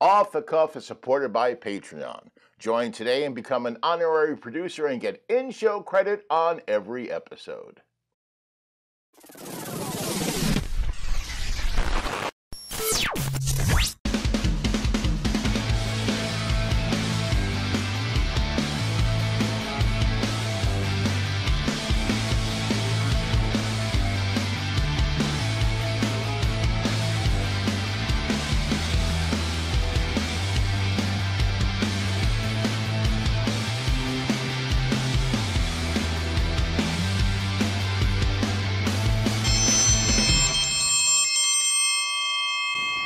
Off the Cuff is supported by Patreon. Join today and become an honorary producer and get in-show credit on every episode.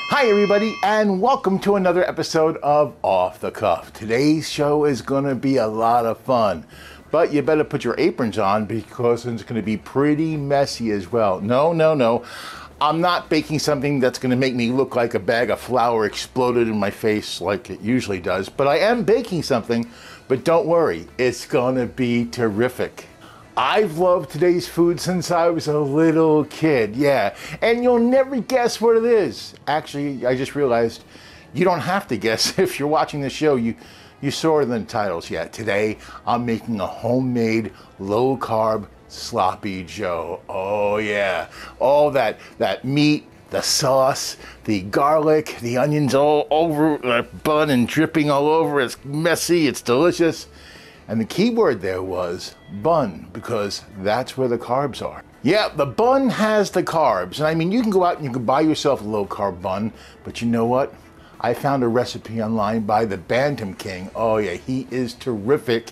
Hi everybody, and welcome to another episode of Off the Cuff. Today's show is going to be a lot of fun, but you better put your aprons on because it's going to be pretty messy as well. No. I'm not baking something that's going to make me look like a bag of flour exploded in my face like it usually does, but I am baking something, but don't worry, it's going to be terrific. I've loved today's food since I was a little kid, yeah, and you'll never guess what it is. Actually, I just realized you don't have to guess if you're watching the show. You saw it in the titles. Yeah, today I'm making a homemade low-carb sloppy Joe. Oh yeah, all that meat, the sauce, the garlic, the onions all over the bun and dripping all over. It's messy, it's delicious. And the key word there was bun, because that's where the carbs are. Yeah, the bun has the carbs. And I mean, you can go out and you can buy yourself a low carb bun, but you know what? I found a recipe online by the Bantam King. Oh yeah, he is terrific.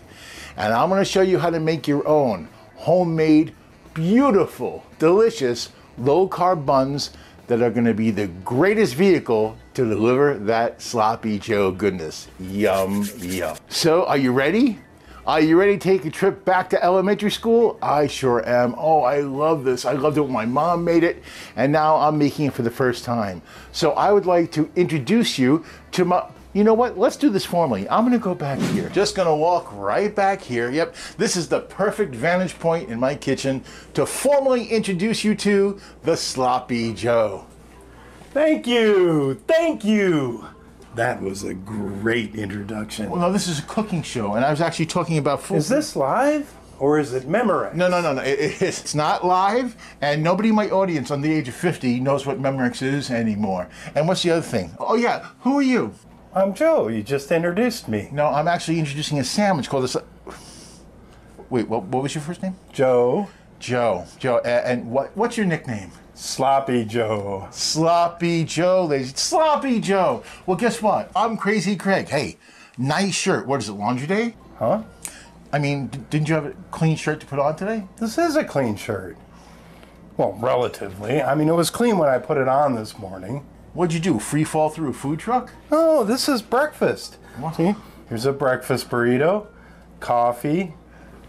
And I'm gonna show you how to make your own homemade, beautiful, delicious, low carb buns that are gonna be the greatest vehicle to deliver that sloppy Joe goodness. Yum, yum. So, are you ready? Are you ready to take a trip back to elementary school? I sure am. Oh, I love this. I loved it when my mom made it, and now I'm making it for the first time. So I would like to introduce you to my, you know what? Let's do this formally. I'm gonna go back here. Just gonna walk right back here. Yep, this is the perfect vantage point in my kitchen to formally introduce you to the Sloppy Joe. Thank you. That was a great introduction. Well, no, this is a cooking show, and I was actually talking about food. Is this live or is it Memorex? No. It's not live, and nobody in my audience on the age of 50 knows what Memorex is anymore. And what's the other thing? Oh yeah, who are you? I'm Joe. You just introduced me. No, I'm actually introducing a sandwich called this. Wait, what was your first name? Joe. Joe. And what's your nickname? Sloppy Joe. Sloppy Joe, ladies. Sloppy Joe. Well, guess what? I'm Crazy Craig. Hey, nice shirt. What is it, laundry day? Huh? I mean, didn't you have a clean shirt to put on today? This is a clean shirt. Well, relatively. I mean, it was clean when I put it on this morning. What'd you do, free fall through a food truck? Oh, this is breakfast. What? See, here's a breakfast burrito, coffee,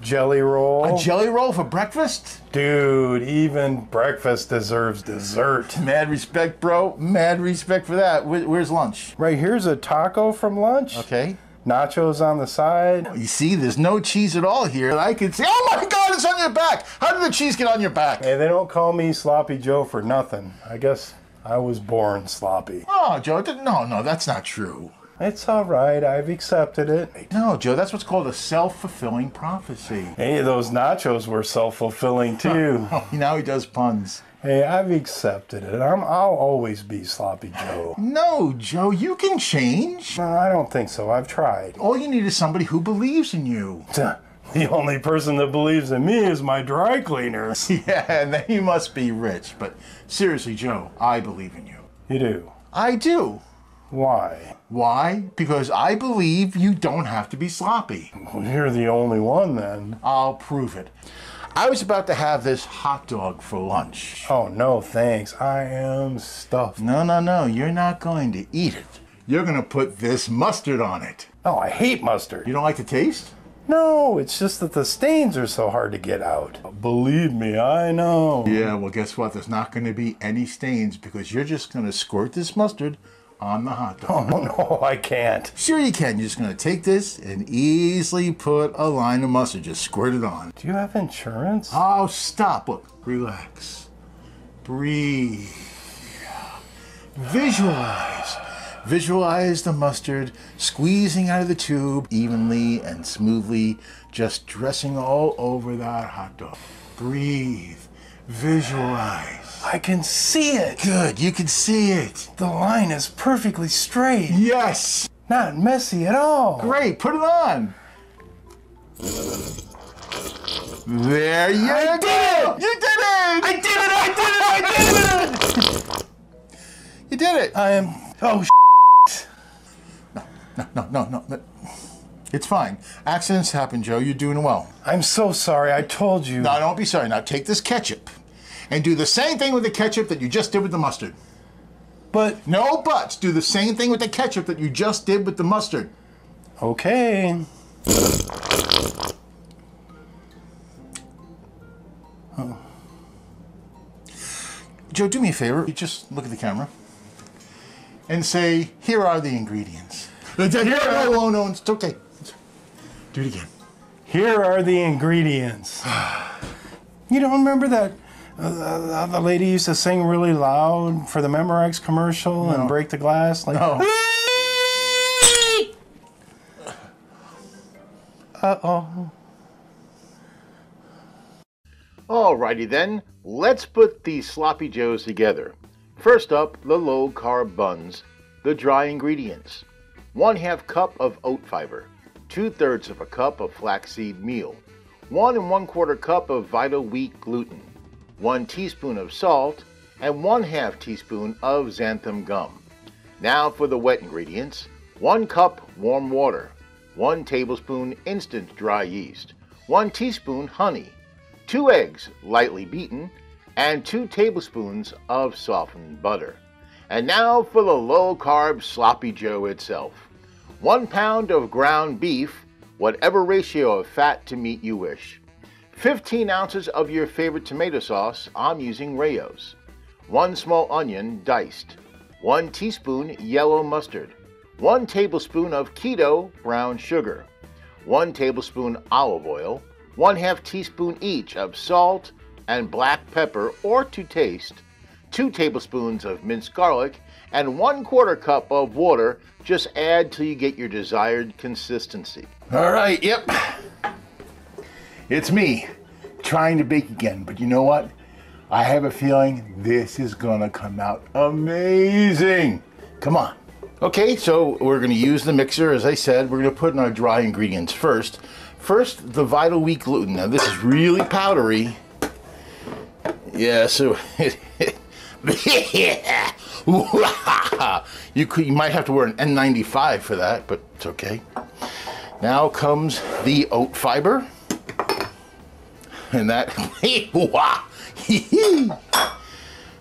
jelly roll. A jelly roll for breakfast? Dude, even breakfast deserves dessert. Mad respect, bro. Mad respect for that. Where's lunch? Right here's a taco from lunch. Okay. Nachos on the side. You see, there's no cheese at all here. I could say, oh my God, it's on your back. How did the cheese get on your back? Hey, they don't call me Sloppy Joe for nothing. I guess I was born sloppy. Oh, Joe, no, that's not true. It's all right. I've accepted it. No, Joe, that's what's called a self-fulfilling prophecy. Hey, those nachos were self-fulfilling too. Oh, now he does puns. Hey, I've accepted it. I'll always be Sloppy Joe. No, Joe, you can change. No, I don't think so. I've tried. All you need is somebody who believes in you. The only person that believes in me is my dry cleaner. Yeah, and then you must be rich. But seriously, Joe, I believe in you. You do? I do. Why? Why? Because I believe you don't have to be sloppy. Well, you're the only one then. I'll prove it. I was about to have this hot dog for lunch. Oh, no thanks. I am stuffed. No, you're not going to eat it. You're going to put this mustard on it. Oh, I hate mustard. You don't like the taste? No, it's just that the stains are so hard to get out. Believe me, I know. Yeah, well, guess what? There's not going to be any stains because you're just going to squirt this mustard on the hot dog. Oh, no, I can't. Sure you can. You're just going to take this and easily put a line of mustard. Just squirt it on. Do you have insurance? Oh, stop. Look, relax. Breathe. Visualize. Visualize the mustard squeezing out of the tube evenly and smoothly, just dressing all over that hot dog. Breathe. Visualize. I can see it. Good, you can see it. The line is perfectly straight. Yes. Not messy at all. Great, put it on. There you go. You did it. I did it! You did it. I am... Oh, No. It's fine. Accidents happen, Joe. You're doing well. I'm so sorry. I told you. No, don't be sorry. Now take this ketchup and do the same thing with the ketchup that you just did with the mustard. But... No buts. Do the same thing with the ketchup that you just did with the mustard. Okay. Oh. Joe, do me a favor. You just look at the camera and say, here are the ingredients. No, it's okay. Do it again. Here are the ingredients. You don't remember that the lady used to sing really loud for the Memorex commercial and break the glass? Like, No. Uh-oh. Alrighty then, let's put these sloppy joes together. First up, the low carb buns, the dry ingredients. 1/2 cup of oat fiber, 2/3 of a cup of flaxseed meal, 1 1/4 cup of Vital Wheat gluten, 1 teaspoon of salt, and 1/2 teaspoon of xanthan gum. Now for the wet ingredients. 1 cup warm water, 1 tablespoon instant dry yeast, 1 teaspoon honey, 2 eggs lightly beaten, and 2 tablespoons of softened butter. And now for the low-carb sloppy joe itself. 1 pound of ground beef, whatever ratio of fat to meat you wish. 15 ounces of your favorite tomato sauce. I'm using Rayo's. 1 small onion diced. 1 teaspoon yellow mustard. 1 tablespoon of keto brown sugar. 1 tablespoon olive oil. 1/2 teaspoon each of salt and black pepper or to taste. 2 tablespoons of minced garlic, and 1/4 cup of water. Just add till you get your desired consistency. All right, yep. It's me, trying to bake again, but you know what? I have a feeling this is gonna come out amazing. Come on. Okay, so we're gonna use the mixer, as I said. We're gonna put in our dry ingredients first. First, the Vital Wheat gluten. Now, this is really powdery. Yeah, so you might have to wear an N95 for that, but it's okay. Now comes the oat fiber, and that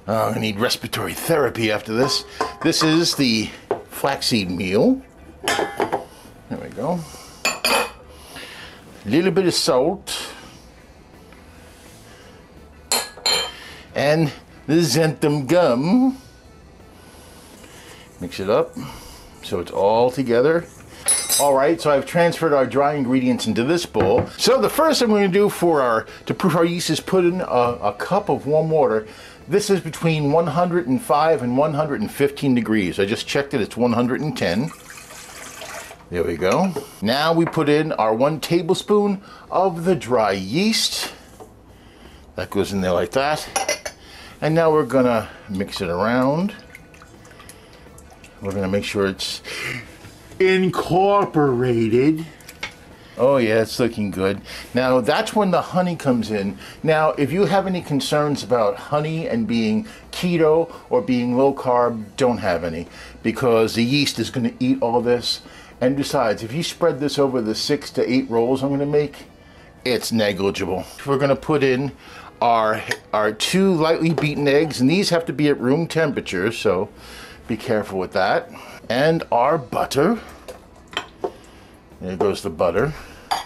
I need respiratory therapy after this. This is the flaxseed meal. There we go. A little bit of salt. And the xanthan gum. Mix it up so it's all together. All right, so I've transferred our dry ingredients into this bowl. So the first thing we're going to do to proof our yeast is put in a cup of warm water. This is between 105 and 115 degrees. I just checked it, it's 110. There we go. Now we put in our 1 tablespoon of the dry yeast. That goes in there like that. And now we're gonna mix it around. We're gonna make sure it's incorporated. Oh yeah, it's looking good. Now that's when the honey comes in. Now if you have any concerns about honey and being keto or being low carb, don't have any, because the yeast is gonna eat all this. And besides, if you spread this over the 6 to 8 rolls I'm gonna make, it's negligible. We're gonna put in our 2 lightly beaten eggs, and these have to be at room temperature, so be careful with that. And our butter. There goes the butter.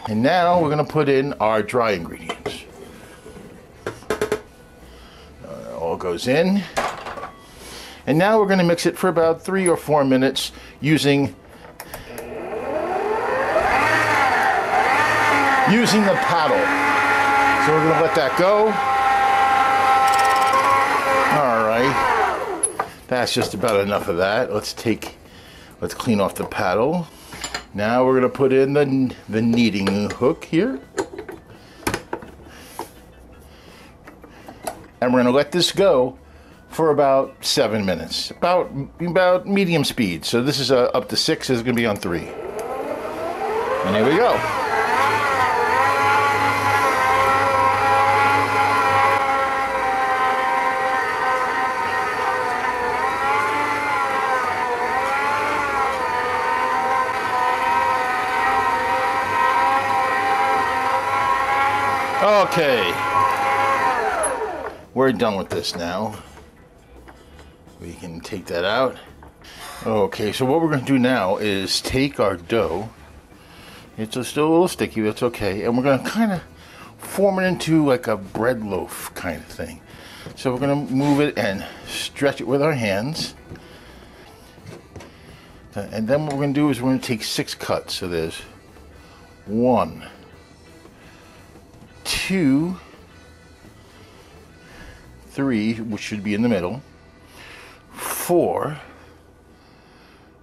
And now we're gonna put in our dry ingredients. It all goes in. And now we're gonna mix it for about 3 or 4 minutes using the paddle. So we're gonna let that go. All right, that's just about enough of that. Let's take Let's clean off the paddle. Now we're gonna put in the kneading hook here. And we're gonna let this go for about 7 minutes, about medium speed. So this is up to 6, this is gonna be on 3. And here we go. Okay, we're done with this now. We can take that out. Okay, so what we're going to do now is take our dough. It's still a little sticky, but it's okay. And we're going to kind of form it into like a bread loaf kind of thing. So we're going to move it and stretch it with our hands. And then what we're going to do is we're going to take 6 cuts. So there's 1, 2, 3, which should be in the middle, 4,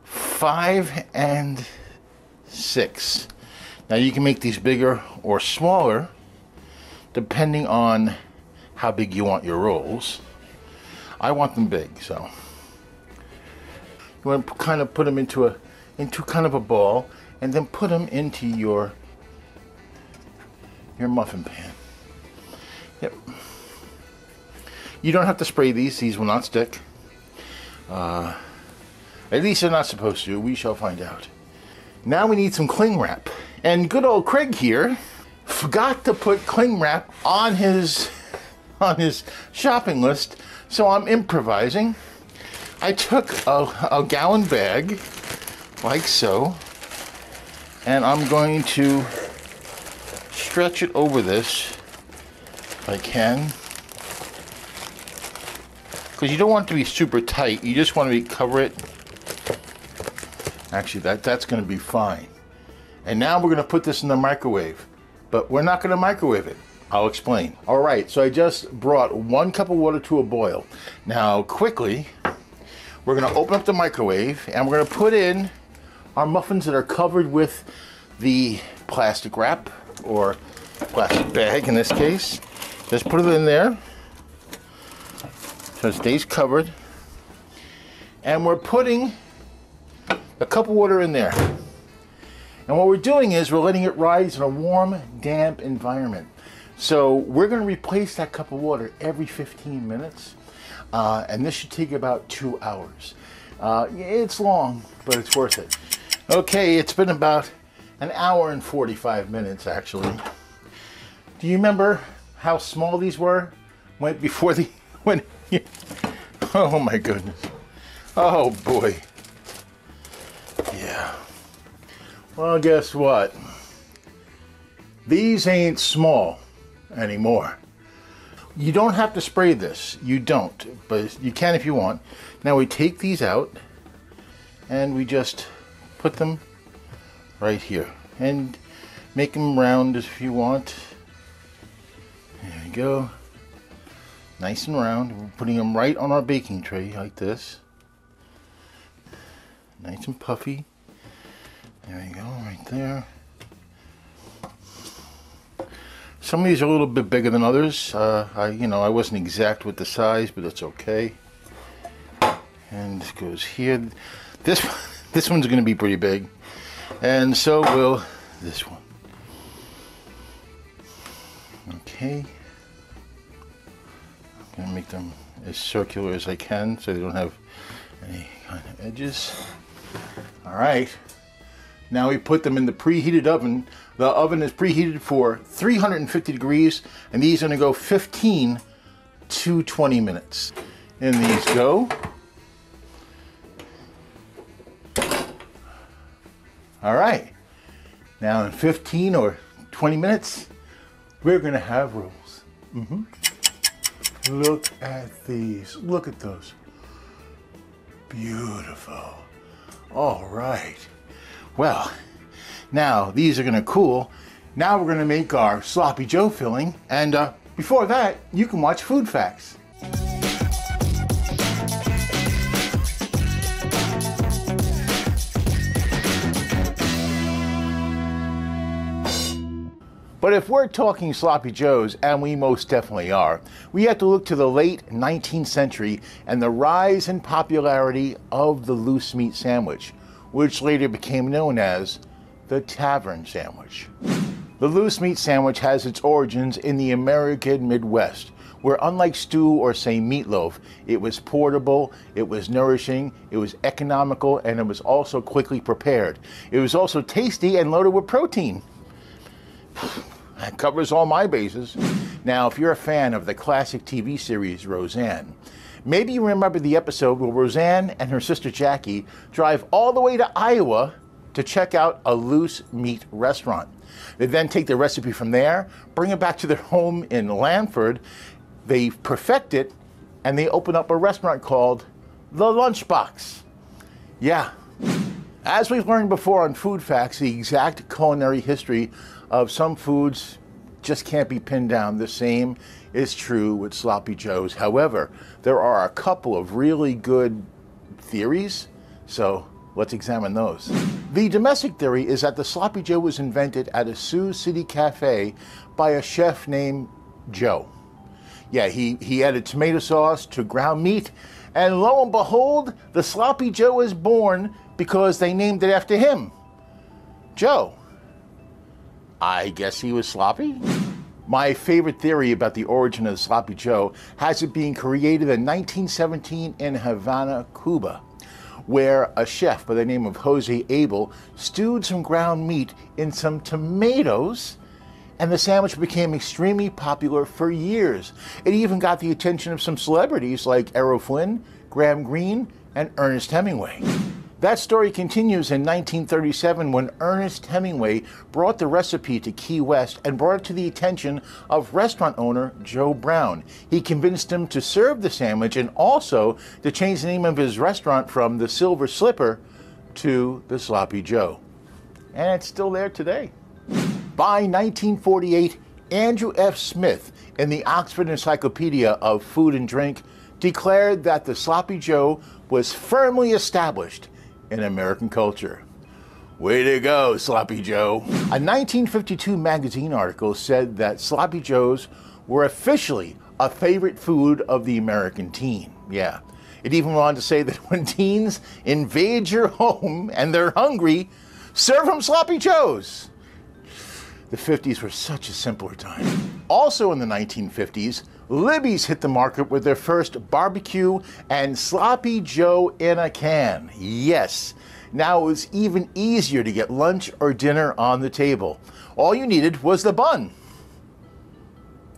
5, and 6. Now you can make these bigger or smaller depending on how big you want your rolls. I want them big, so you want to kind of put them into kind of a ball, and then put them into your muffin pan. Yep. You don't have to spray these will not stick. At least they're not supposed to. We shall find out. Now we need some cling wrap. And good old Craig here forgot to put cling wrap on his shopping list, so I'm improvising. I took a gallon bag, like so, and I'm going to stretch it over this if I can, because you don't want it to be super tight. You just want to cover it. Actually, that's going to be fine. And now we're going to put this in the microwave, but we're not going to microwave it. I'll explain. All right, so I just brought 1 cup of water to a boil. Now quickly we're going to open up the microwave and we're going to put in our muffins that are covered with the plastic wrap, or plastic bag in this case. Just put it in there so it stays covered. And we're putting a cup of water in there. And what we're doing is we're letting it rise in a warm, damp environment. So we're going to replace that cup of water every 15 minutes. And this should take about 2 hours. It's long, but it's worth it. Okay, it's been about an hour and 45 minutes actually. Do you remember how small these were when oh my goodness. Oh boy. Yeah. Well, guess what? These ain't small anymore. You don't have to spray this. You don't, but you can if you want. Now we take these out and we just put them right here and make them round if you want. There we go. Nice and round. We're putting them right on our baking tray like this. Nice and puffy. There you go, right there. Some of these are a little bit bigger than others. I wasn't exact with the size, but it's okay. And this goes here. This one's going to be pretty big, and so will this one. Okay. I'm going to make them as circular as I can so they don't have any kind of edges. All right. Now we put them in the preheated oven. The oven is preheated for 350 degrees, and these are going to go 15 to 20 minutes. In these go. All right. Now in 15 or 20 minutes, we're going to have rolls. Look at these. Look at those. Beautiful. All right. Well, now these are going to cool. Now we're going to make our Sloppy Joe filling. And before that, you can watch Food Facts. But if we're talking sloppy joes, and we most definitely are, we have to look to the late 19th century and the rise in popularity of the loose meat sandwich, which later became known as the tavern sandwich. The loose meat sandwich has its origins in the American Midwest, where unlike stew or say meatloaf, it was portable, it was nourishing, it was economical, and it was also quickly prepared. It was also tasty and loaded with protein. That covers all my bases. Now, if you're a fan of the classic TV series Roseanne, maybe you remember the episode where Roseanne and her sister Jackie drive all the way to Iowa to check out a loose meat restaurant. They then take the recipe from there, bring it back to their home in Lanford, they perfect it, and they open up a restaurant called The Lunchbox. Yeah. As we've learned before on Food Facts, the exact culinary history of some foods just can't be pinned down. The same is true with sloppy joes. However, there are a couple of really good theories, so let's examine those. The domestic theory is that the sloppy joe was invented at a Sioux City cafe by a chef named Joe. Yeah, he added tomato sauce to ground meat, and lo and behold, the sloppy joe is born because they named it after him. Joe. I guess he was sloppy? My favorite theory about the origin of the sloppy joe has it being created in 1917 in Havana, Cuba, where a chef by the name of Jose Abel stewed some ground meat in some tomatoes, and the sandwich became extremely popular for years. It even got the attention of some celebrities like Errol Flynn, Graham Greene, and Ernest Hemingway. That story continues in 1937 when Ernest Hemingway brought the recipe to Key West and brought it to the attention of restaurant owner Joe Brown. He convinced him to serve the sandwich and also to change the name of his restaurant from the Silver Slipper to the Sloppy Joe. And it's still there today. By 1948, Andrew F. Smith, in the Oxford Encyclopedia of Food and Drink, declared that the Sloppy Joe was firmly established in American culture. Way to go, Sloppy Joe. A 1952 magazine article said that Sloppy Joes were officially a favorite food of the American teen. Yeah. It even went on to say that when teens invade your home and they're hungry, serve them Sloppy Joes. The 50s were such a simpler time. Also in the 1950s, Libby's hit the market with their first barbecue and Sloppy Joe in a can. Yes, now it was even easier to get lunch or dinner on the table. All you needed was the bun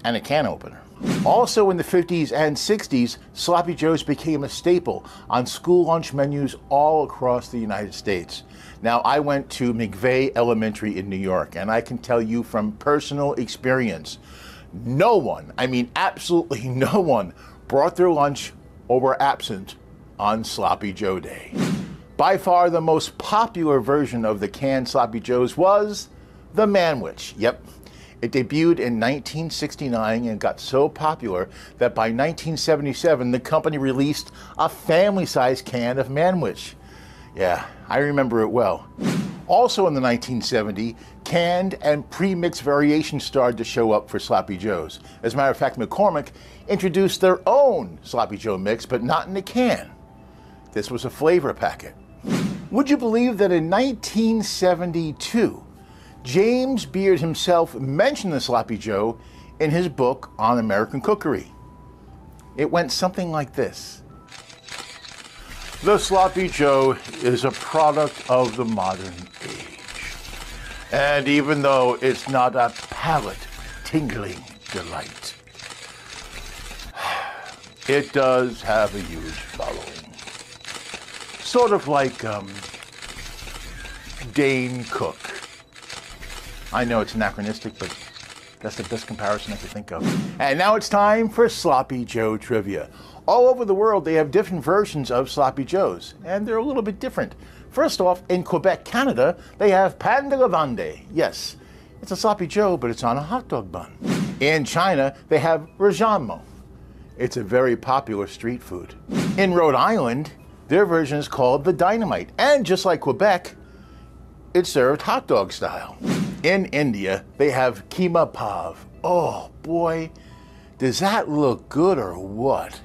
and a can opener. Also in the 50s and 60s, Sloppy Joes became a staple on school lunch menus all across the United States. Now, I went to McVeigh Elementary in New York, and I can tell you from personal experience, no one, I mean absolutely no one, brought their lunch or were absent on Sloppy Joe Day. By far the most popular version of the canned Sloppy Joes was the Manwich. Yep. It debuted in 1969 and got so popular that by 1977 the company released a family-sized can of Manwich. Yeah, I remember it well. Also in the 1970s, canned and pre-mixed variations started to show up for Sloppy Joes. As a matter of fact, McCormick introduced their own Sloppy Joe mix, but not in a can. This was a flavor packet. Would you believe that in 1972, James Beard himself mentioned the Sloppy Joe in his book on American cookery? It went something like this. The Sloppy Joe is a product of the modern age. And even though it's not a palate-tingling delight, it does have a huge following. Sort of like Dane Cook. I know it's anachronistic, but that's the best comparison I could think of. And now it's time for Sloppy Joe trivia. All over the world, they have different versions of Sloppy Joes, and they're a little bit different. First off, in Quebec, Canada, they have pain de lavande. Yes, it's a Sloppy Joe, but it's on a hot dog bun. In China, they have rajanmo. It's a very popular street food. In Rhode Island, their version is called the Dynamite, and just like Quebec, it's served hot dog style. In India, they have keema pav. Oh boy, does that look good or what?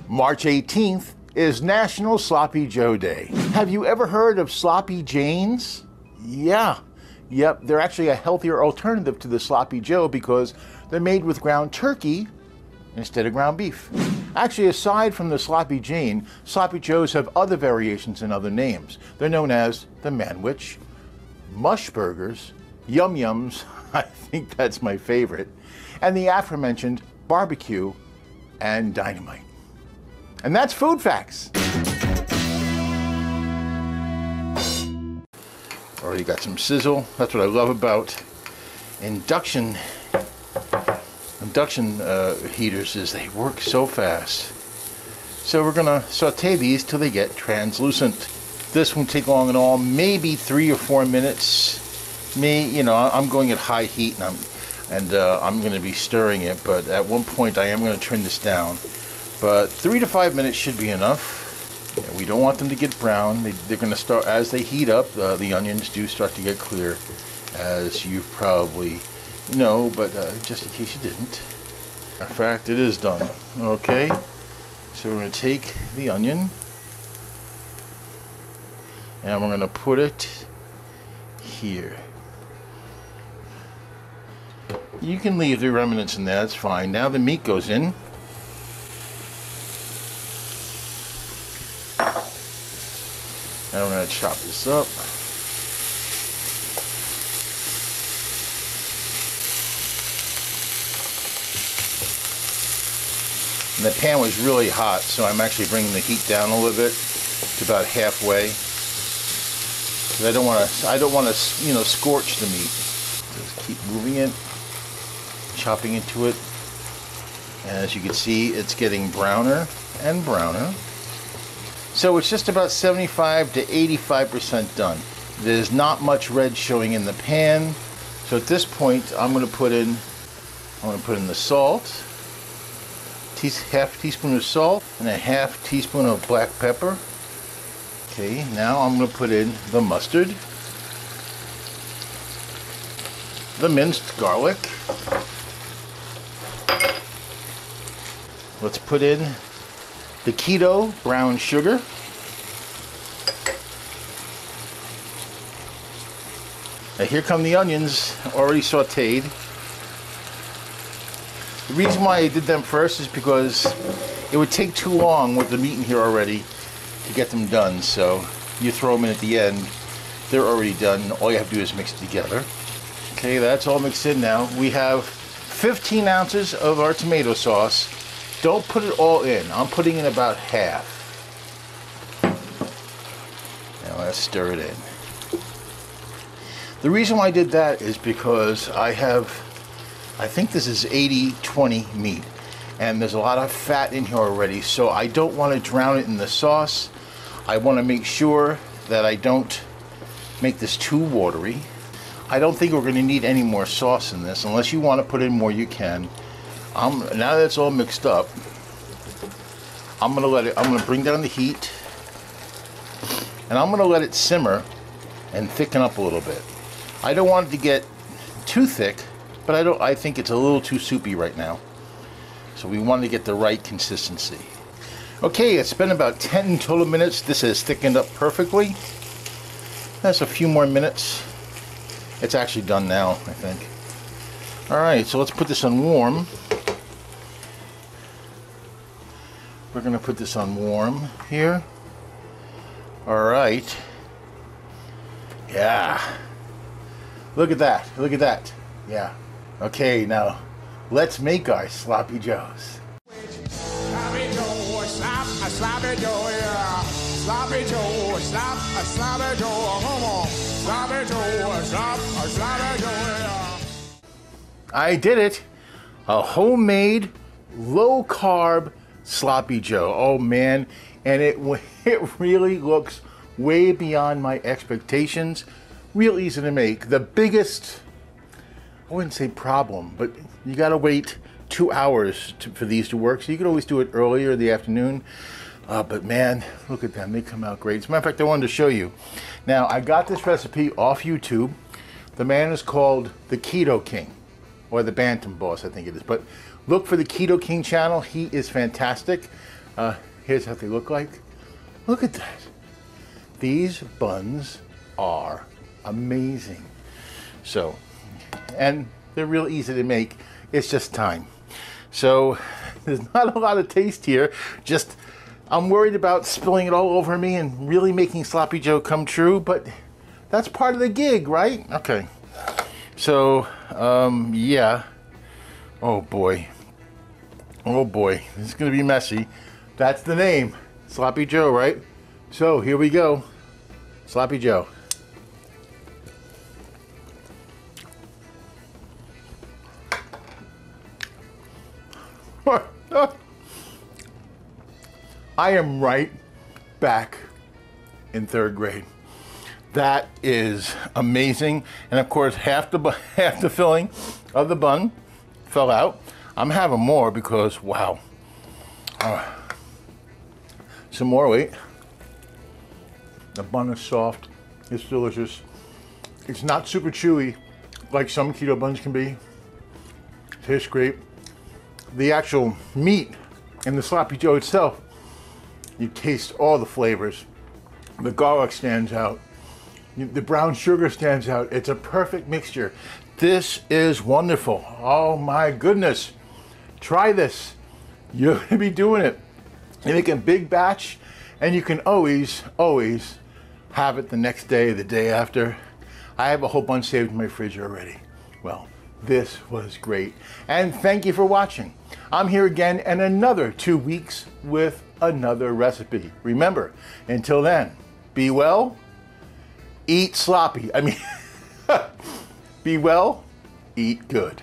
March 18th is National Sloppy Joe Day. Have you ever heard of Sloppy Janes? Yeah. Yep, they're actually a healthier alternative to the Sloppy Joe because they're made with ground turkey instead of ground beef. Actually, aside from the Sloppy Jane, Sloppy Joes have other variations and other names. They're known as the Manwich, Mush Burgers, Yum Yums, I think that's my favorite, and the aforementioned Barbecue and Dynamite. And that's Food Facts. Already got some sizzle. That's what I love about induction heaters, is they work so fast. So we're gonna saute these till they get translucent. This won't take long at all, maybe 3 or 4 minutes. I'm going at high heat and I'm gonna be stirring it, but at one point I am gonna turn this down. But 3 to 5 minutes should be enough. Yeah, we don't want them to get brown. They're gonna start, as they heat up, the onions do start to get clear, as you probably know, but just in case you didn't. In fact, it is done. Okay, so we're gonna take the onion and we're gonna put it here. You can leave the remnants in there, that's fine. Now the meat goes in. Now we're going to chop this up. And the pan was really hot, so I'm actually bringing the heat down a little bit to about halfway. I don't want to, scorch the meat. Just keep moving it, chopping into it. And as you can see, it's getting browner and browner. So it's just about 75 to 85% done. There's not much red showing in the pan. So at this point, I'm going to put in the salt, half teaspoon of salt, and a half teaspoon of black pepper. Okay, now I'm going to put in the mustard, the minced garlic. Let's put in the keto brown sugar. Now here come the onions, already sauteed. The reason why I did them first is because it would take too long with the meat in here already to get them done. So you throw them in at the end, they're already done. All you have to do is mix it together. Okay, that's all mixed in now. We have 15 ounces of our tomato sauce. Don't put it all in. I'm putting in about half. Now let's stir it in. The reason why I did that is because I think this is 80-20 meat, and there's a lot of fat in here already, so I don't want to drown it in the sauce. I want to make sure that I don't make this too watery. I don't think we're going to need any more sauce in this. Unless you want to put in more, you can. Now that it's all mixed up, I'm going to bring down the heat, and I'm going to let it simmer and thicken up a little bit. I don't want it to get too thick, but I think it's a little too soupy right now. So we want to get the right consistency. Okay, it's been about 10 total minutes. This has thickened up perfectly. That's a few more minutes. It's actually done now, I think. Alright, so let's put this on warm. We're going to put this on warm here. Alright. Yeah. Look at that. Look at that. Yeah. Okay, now let's make our Sloppy Joes. Sloppy Joe, slop, a sloppy Joe, yeah. Sloppy Joe, slop, a sloppy Joe, come on. Sloppy Joe, slop, a sloppy Joe, yeah. I did it. A homemade, low-carb Sloppy Joe. Oh man, and it really looks way beyond my expectations. Real easy to make. The biggest, I wouldn't say problem, but you gotta wait 2 hours for these to work. So you could always do it earlier in the afternoon. But man, look at them, they come out great. As a matter of fact, I wanted to show you. Now, I got this recipe off YouTube. The man is called the Keto King, or the Bantam Boss, I think it is. But look for the Keto King channel. He is fantastic. Here's how they look like. Look at that. These buns are amazing. So, and they're real easy to make. It's just time. So there's not a lot of taste here. Just, I'm worried about spilling it all over me and really making Sloppy Joe come true, but that's part of the gig, right? Okay. So, yeah. Oh boy. Oh boy. This is gonna be messy. That's the name. Sloppy Joe, right? So here we go. Sloppy Joe. I am right back in 3rd grade. That is amazing. And of course, half the filling of the bun fell out. I'm having more because, wow. Some more, wait. The bun is soft. It's delicious. It's not super chewy like some keto buns can be. Tastes great. The actual meat and the Sloppy Joe itself, you taste all the flavors. The garlic stands out. The brown sugar stands out. It's a perfect mixture. This is wonderful. Oh my goodness. Try this. You're gonna be doing it. You make a big batch and you can always have it the next day, the day after. I have a whole bunch saved in my fridge already. Well, this was great. And thank you for watching. I'm here again in another 2 weeks with another recipe. Remember, until then, be well, eat sloppy. I mean, be well, eat good.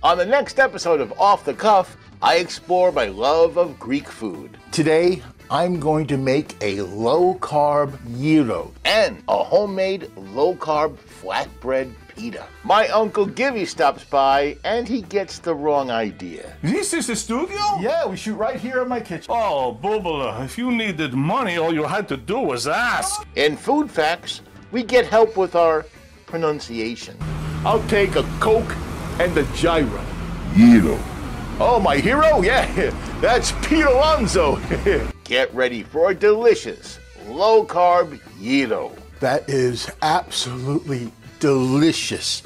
On the next episode of Off the Cuff, I explore my love of Greek food. Today, I'm going to make a low-carb gyro and a homemade low-carb flatbread pita. My Uncle Givy stops by, and he gets the wrong idea. This is the studio? Yeah, we shoot right here in my kitchen. Oh, Bubala, if you needed money, all you had to do was ask. In Food Facts, we get help with our pronunciation. I'll take a Coke and the gyro. Gyro. Oh, my hero? Yeah, that's Pete Alonso. Get ready for a delicious low-carb gyro. That is absolutely delicious.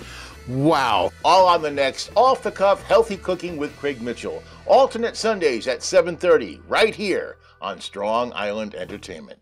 Wow. All on the next Off the Cuff Healthy Cooking with Craig Mitchell. Alternate Sundays at 7:30, right here on Strong Island Entertainment.